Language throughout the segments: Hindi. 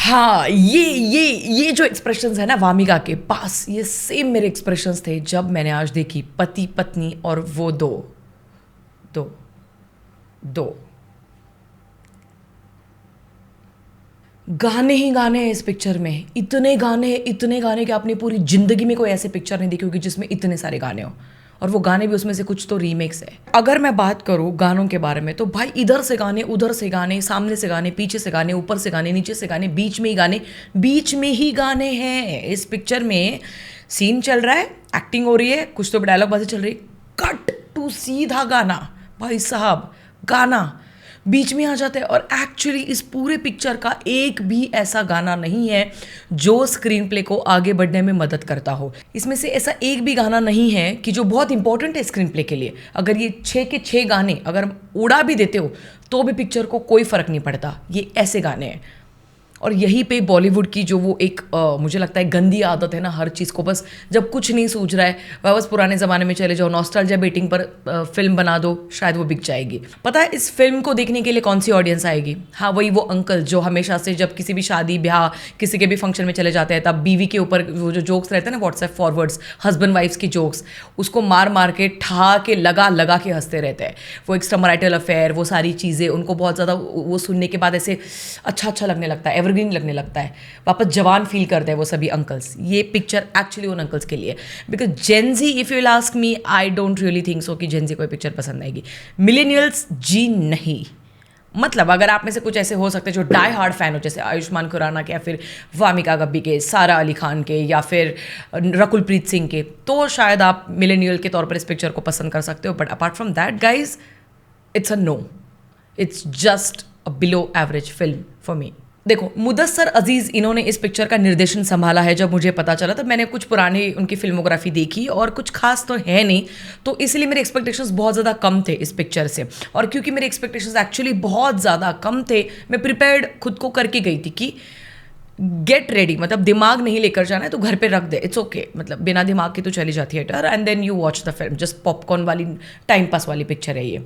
हाँ, ये जो एक्सप्रेशंस है ना वामिका के पास, ये सेम मेरे एक्सप्रेशंस थे जब मैंने आज देखी पति पत्नी और वो दो दो दो गाने ही गाने हैं इस पिक्चर में। इतने गाने कि आपने पूरी जिंदगी में कोई ऐसे पिक्चर नहीं देखी होगी जिसमें इतने सारे गाने हो, और वो गाने भी उसमें से कुछ तो रीमेक्स है। अगर मैं बात करूँ गानों के बारे में तो भाई इधर से गाने, उधर से गाने, सामने से गाने, पीछे से गाने, ऊपर से गाने, नीचे से गाने, बीच में ही गाने, बीच में ही गाने हैं इस पिक्चर में। सीन चल रहा है, एक्टिंग हो रही है, कुछ तो डायलॉग बातें चल रही है, कट टू सीधा गाना, भाई साहब गाना बीच में आ जाता है। और एक्चुअली इस पूरे पिक्चर का एक भी ऐसा गाना नहीं है जो स्क्रीन प्ले को आगे बढ़ने में मदद करता हो। इसमें से ऐसा एक भी गाना नहीं है कि जो बहुत इंपॉर्टेंट है स्क्रीन प्ले के लिए। अगर ये 6 के 6 गाने अगर उड़ा भी देते हो तो भी पिक्चर को कोई फर्क नहीं पड़ता। ये ऐसे गाने हैं। और यहीं पे बॉलीवुड की जो वो एक मुझे लगता है गंदी आदत है ना, हर चीज़ को बस जब कुछ नहीं सूझ रहा है वापस पुराने ज़माने में चले जाओ, नॉस्टैल्जिया बेटिंग पर फिल्म बना दो, शायद वो बिक जाएगी। पता है इस फिल्म को देखने के लिए कौन सी ऑडियंस आएगी? हाँ, वही वो अंकल जो हमेशा से जब किसी भी शादी ब्याह किसी के भी फंक्शन में चले जाते हैं तब बीवी के ऊपर वो जो जोक्स रहते हैं ना, व्हाट्सएप फॉरवर्ड्स, हस्बैंड वाइफ्स की जोक्स, उसको मार मार के ठा के लगा के हंसते रहते हैं। वो एक्स्ट्रा मैरिटल अफेयर, वो सारी चीज़ें उनको बहुत ज़्यादा वो सुनने के बाद ऐसे अच्छा लगने लगता है, एवरग्रीन लगने लगता है, वापस जवान फील करते हैं वो सभी अंकल्स। ये पिक्चर एक्चुअली उन अंकल्स के लिए, because Gen Z if you will ask me, I don't really think so कि जेनजी कोई पिक्चर पसंद आएगी। मिलेनियल्स जी नहीं। मतलब अगर आप में से कुछ ऐसे हो सकते हैं जो डाई हार्ड फैन हो, जैसे आयुष्मान खुराना के या फिर वामिका गब्बी के, सारा अली खान के या फिर रकुल प्रीत सिंह के, तो शायद आप मिलेनियल के तौर पर इस पिक्चर को पसंद कर सकते हो। But apart from that guys, it's a no, it's just a below average film for me. देखो, मुदस्सर अजीज़ इन्होंने इस पिक्चर का निर्देशन संभाला है। जब मुझे पता चला तब मैंने कुछ पुरानी उनकी फिल्मोग्राफी देखी और कुछ खास तो है नहीं, तो इसलिए मेरे एक्सपेक्टेशंस बहुत ज़्यादा कम थे इस पिक्चर से। और क्योंकि मेरे एक्सपेक्टेशंस एक्चुअली बहुत ज़्यादा कम थे, मैं प्रिपेयर्ड खुद को करके गई थी कि गेट रेडी, मतलब दिमाग नहीं लेकर जाना है तो घर पे रख दे, इट्स ओके। मतलब बिना दिमाग के तो चली जा theatre and then you watch the film, just popcorn वाली टाइम पास वाली पिक्चर है ये।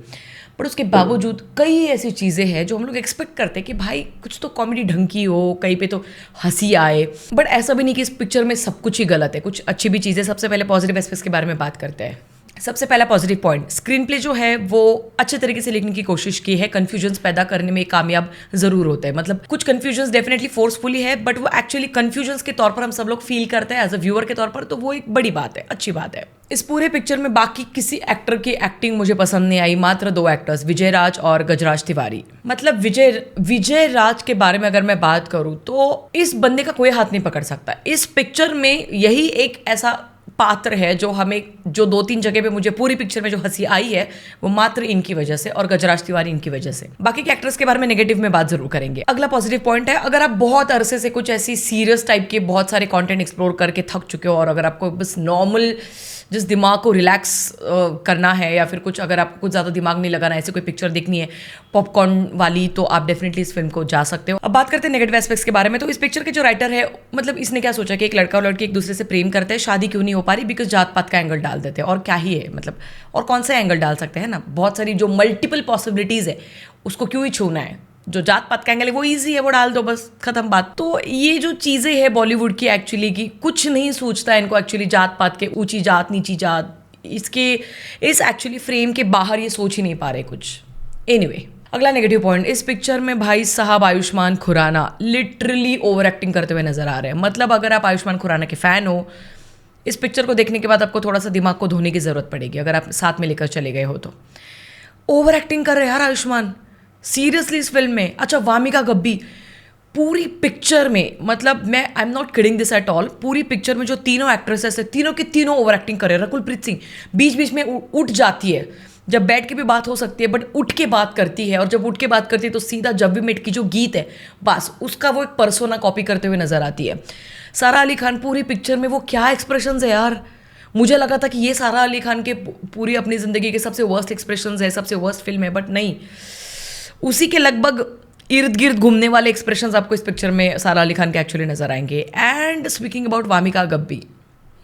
बट उसके बावजूद कई ऐसी चीज़ें हैं जो हम लोग एक्सपेक्ट करते हैं कि भाई कुछ तो कॉमेडी ढंग की हो, कहीं पे तो हंसी आए। बट ऐसा भी नहीं कि इस पिक्चर में सब कुछ ही गलत है, कुछ अच्छी भी चीज़ें। सबसे पहले पॉजिटिव एस्पेक्ट्स के बारे में बात करते हैं। सबसे पहला पॉजिटिव पॉइंट, स्क्रीन प्ले जो है वो अच्छे तरीके से लिखने की कोशिश की है। कन्फ्यूजन्स पैदा करने में कामयाब जरूर होते हैं। मतलब कुछ कन्फ्यूजन्स डेफिनेटली फोर्सफुली है, बट वो एक्चुअली कन्फ्यूजन्स के तौर पर हम सब लोग फील करते हैं एज अ व्यूअर के तौर पर, तो वो एक बड़ी बात है, अच्छी बात है। इस पूरे पिक्चर में बाकी किसी एक्टर की एक्टिंग मुझे पसंद नहीं आई, मात्र 2 एक्टर्स, विजय राज और गजराज तिवारी। मतलब विजय राज के बारे में अगर मैं बात करूं तो इस बंदे का कोई हाथ नहीं पकड़ सकता। इस पिक्चर में यही एक ऐसा पात्र है जो हमें, जो 2-3 जगह पे मुझे पूरी पिक्चर में जो हंसी आई है वो मात्र इनकी वजह से और गजराज तिवारी इनकी वजह से। बाकी के एक्टर्स के बारे में नेगेटिव में बात जरूर करेंगे। अगला पॉजिटिव पॉइंट है, अगर आप बहुत अरसे से कुछ ऐसी सीरियस टाइप के बहुत सारे कंटेंट एक्सप्लोर करके थक चुके हो और अगर आपको बस नॉर्मल जिस दिमाग को रिलैक्स करना है या फिर कुछ अगर आपको कुछ ज़्यादा दिमाग नहीं लगाना है, ऐसे कोई पिक्चर देखनी है पॉपकॉर्न वाली, तो आप डेफिनेटली इस फिल्म को जा सकते हो। अब बात करते हैं नेगेटिव एस्पेक्ट्स के बारे में। तो इस पिक्चर के जो राइटर है, मतलब इसने क्या सोचा कि एक लड़का और लड़की एक दूसरे से प्रेम करते हैं, शादी क्यों नहीं हो पा रही, बिकॉज जात पात का एंगल डाल देते हैं। और क्या ही है, मतलब और कौन सा एंगल डाल सकते हैं ना, बहुत सारी जो मल्टीपल पॉसिबिलिटीज़ है उसको क्यों ही छूना है। जो जात पात का एंगल है वो इजी है, वो डाल दो, बस खत्म बात। तो ये जो चीज़ें हैं बॉलीवुड की एक्चुअली की कुछ नहीं सूझता है इनको एक्चुअली, जात पात के, ऊंची जात नीची जात, इसके इस एक्चुअली फ्रेम के बाहर ये सोच ही नहीं पा रहे कुछ। एनीवे, अगला नेगेटिव पॉइंट, इस पिक्चर में भाई साहब Ayushmann Khurrana literally over acting करते हुए नजर आ रहे हैं। मतलब अगर आप आयुष्मान खुराना के फैन हो, इस पिक्चर को देखने के बाद आपको थोड़ा सा दिमाग को धोने की जरूरत पड़ेगी अगर आप साथ में लेकर चले गए हो तो। ओवर एक्टिंग कर रहे हैं यार आयुष्मान, सीरियसली इस फिल्म में। अच्छा, वामिका गब्बी पूरी पिक्चर में, मतलब मैं I am not kidding this at all, पूरी पिक्चर में जो तीनों एक्ट्रेसेस है तीनों के तीनों ओवर एक्टिंग कर रहे हैं। रकुल प्रीत सिंह बीच बीच में उठ जाती है, जब बैठ के भी बात हो सकती है बट उठ के बात करती है, और जब उठ के बात करती है तो सीधा जब वी मेट की जो गीत है बस उसका वो एक पर्सोना कॉपी करते हुए नजर आती है। सारा अली खान पूरी पिक्चर में, वो क्या एक्सप्रेशंस है यार। मुझे लगा था कि ये सारा अली खान के पूरी अपनी ज़िंदगी के सबसे वर्स्ट एक्सप्रेशंस है, सबसे वर्स्ट फिल्म है, बट नहीं, उसी के लगभग इर्द गिर्द घूमने वाले एक्सप्रेशंस आपको इस पिक्चर में सारा अली खान के एक्चुअली नजर आएंगे। And speaking about Wamiqa Gabbi,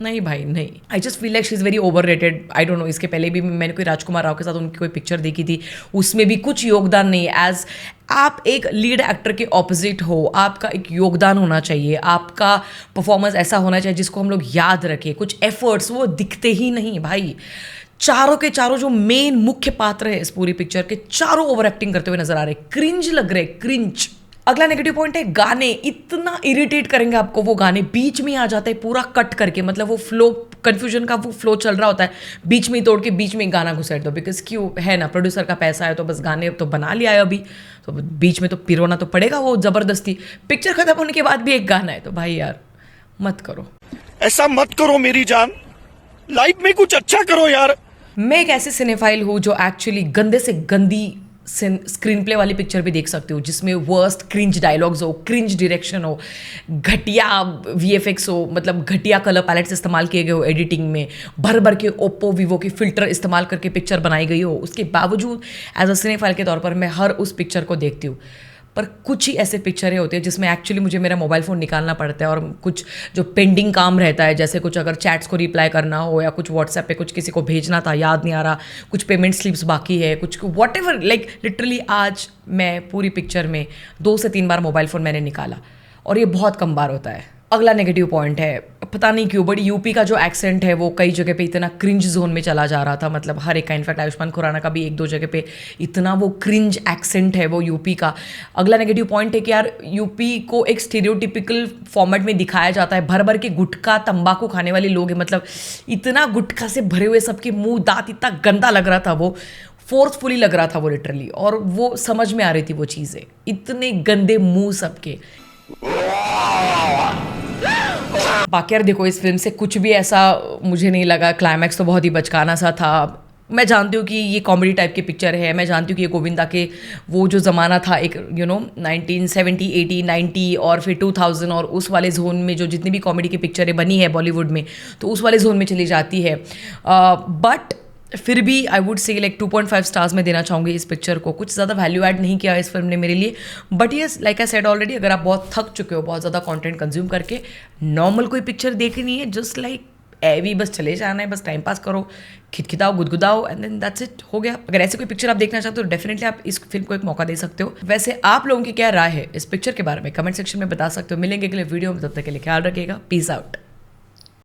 नहीं भाई नहीं, I just feel like she is very over rated. I don't know, इसके पहले भी मैंने कोई राजकुमार राव के साथ उनकी कोई पिक्चर देखी थी, उसमें भी कुछ योगदान नहीं है। एज आप एक लीड एक्टर के ऑपोजिट हो, आपका एक योगदान होना चाहिए, आपका परफॉर्मेंस ऐसा होना चाहिए जिसको हम लोग याद रखें, कुछ एफर्ट्स वो दिखते ही नहीं भाई। चारों के चारों जो मेन मुख्य पात्र है इस पूरी पिक्चर के, चारों ओवर एक्टिंग करते हुए नजर आ रहे, क्रिंज लग रहे, क्रिंज। अगला नेगेटिव पॉइंट है गाने, इतना इरिटेट करेंगे आपको वो गाने, बीच में आ जाता है पूरा कट करके, मतलब वो फ्लो, कंफ्यूजन का वो फ्लो चल रहा होता है, बीच में ही तोड़ के बीच में गाना घुसेड़ दो, बिकॉज क्यों है ना, प्रोड्यूसर का पैसा है तो बस गाने तो बना लिया है अभी, तो बीच में तो पिरोना तो पड़ेगा वो जबरदस्ती। पिक्चर खत्म होने के बाद भी एक गाना है, तो भाई यार मत करो, ऐसा मत करो मेरी जान, लाइफ में कुछ अच्छा करो यार। मैं एक ऐसे सिनेफाइल हूँ जो एक्चुअली गंदे से गंदी स्क्रीन प्ले वाली पिक्चर भी देख सकती हूँ, जिसमें वर्स्ट क्रिंज डायलॉग्स हो, क्रिंज डायरेक्शन हो, घटिया वीएफएक्स हो, मतलब घटिया कलर पैलेट्स इस्तेमाल किए गए हो एडिटिंग में, भर भर के ओप्पो वीवो की फिल्टर इस्तेमाल करके पिक्चर बनाई गई हो। उसके बावजूद एज अ सिनेफाइल के तौर पर मैं हर उस पिक्चर को देखती हूँ। पर कुछ ही ऐसे पिक्चरें होती है जिसमें एक्चुअली मुझे मेरा मोबाइल फ़ोन निकालना पड़ता है, और कुछ जो पेंडिंग काम रहता है, जैसे कुछ अगर चैट्स को रिप्लाई करना हो, या कुछ व्हाट्सएप पे कुछ किसी को भेजना था याद नहीं आ रहा, कुछ पेमेंट स्लिप्स बाकी है, कुछ वॉट एवर, लाइक लिटरली आज मैं पूरी पिक्चर में 2 से 3 बार मोबाइल फ़ोन मैंने निकाला, और ये बहुत कम बार होता है। अगला नेगेटिव पॉइंट है, पता नहीं क्यों बड़ी यूपी का जो एक्सेंट है वो कई जगह पे इतना क्रिंज जोन में चला जा रहा था, मतलब हर एक का, इनफैक्ट आयुष्मान खुराना का भी 1-2 जगह पे इतना वो क्रिंज एक्सेंट है वो यूपी का। अगला नेगेटिव पॉइंट है कि यार यूपी को एक स्टीरियोटिपिकल फॉर्मेट में दिखाया जाता है, भर भर के गुटखा तंबाकू खाने वाले लोग हैं, मतलब इतना गुटखा से भरे हुए सबके मुंह दांत, इतना गंदा लग रहा था वो, फोर्सफुली लग रहा था वो लिटरली, और वो समझ में आ रही थी वो चीज़ें, इतने गंदे मुंह सबके। बाकी यार देखो, इस फिल्म से कुछ भी ऐसा मुझे नहीं लगा, क्लाइमैक्स तो बहुत ही बचकाना सा था। मैं जानती हूँ कि ये कॉमेडी टाइप की पिक्चर है, मैं जानती हूँ कि ये गोविंदा के वो जो ज़माना था, एक 1970, 80, 90 और फिर 2000 और उस वाले जोन में जो जितनी भी कॉमेडी की पिक्चरें बनी है बॉलीवुड में, तो उस वाले जोन में चली जाती है। बट फिर भी I would say like 2.5 stars में देना चाहूँगी इस पिक्चर को। कुछ ज़्यादा वैल्यू ऐड नहीं किया इस फिल्म ने मेरे लिए, but yes like I said already, अगर आप बहुत थक चुके हो बहुत ज़्यादा कंटेंट कंज्यूम करके, नॉर्मल कोई पिक्चर देखनी है, जस्ट लाइक एवी बस चले जाना है, बस टाइम पास करो, खिटखिटाओ, गुदगुदाओ, एंड देन दैट्स इट, हो गया। अगर ऐसी कोई पिक्चर आप देखना चाहते हो तो डेफिनेटली आप इस फिल्म को एक मौका दे सकते हो। वैसे आप लोगों की क्या राय है इस पिक्चर के बारे में कमेंट सेक्शन में बता सकते हो। मिलेंगे अगले वीडियो में, तब तक के लिए ख्याल रखिएगा, पीस आउट।